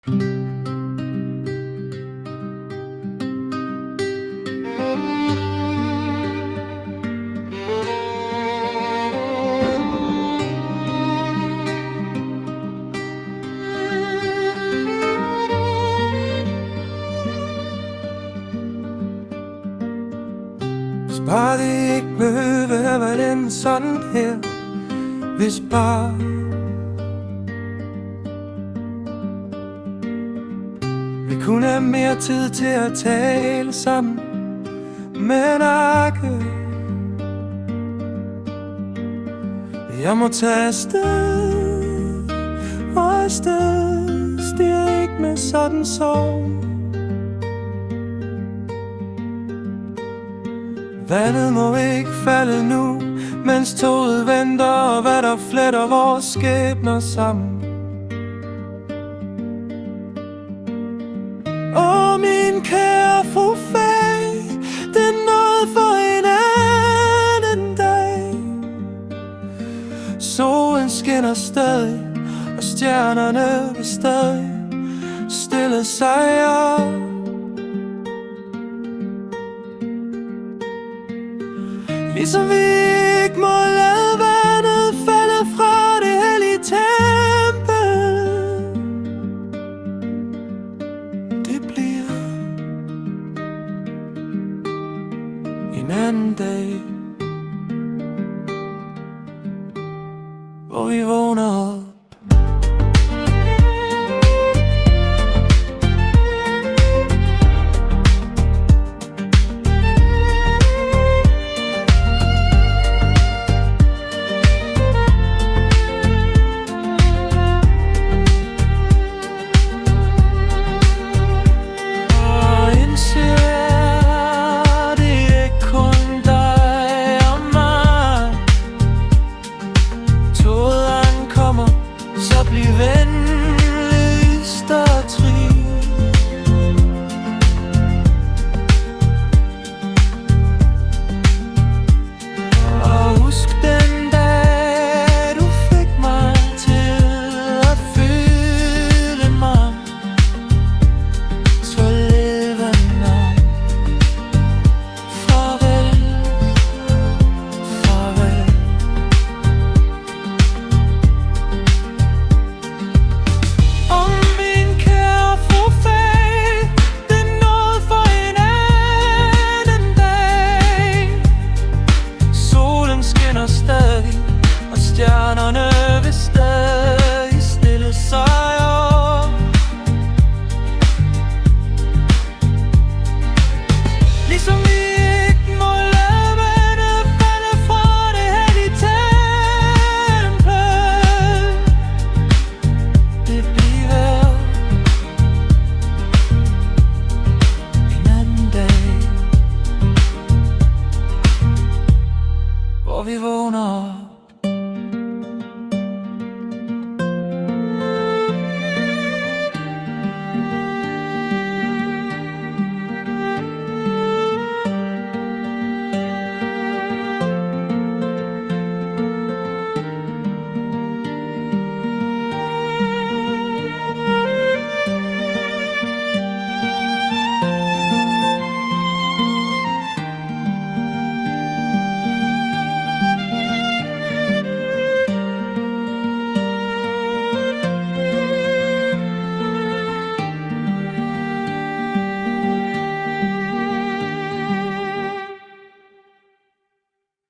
Hvis bare det ikke behøver at være den sådan her. Hvis bare vi kunne have mere tid til at tale sammen. Men Akke, jeg må tage afsted, og afsted stiger ikke med sådan sorg. Vandet må ikke falde nu, mens toget venter, og hvad der fletter vores skæbner sammen. Åh, min kære fru Fay, det er noget for en anden dag. Solen skinner stadig, og stjernerne vil stadig stille sig op. Ligesom vi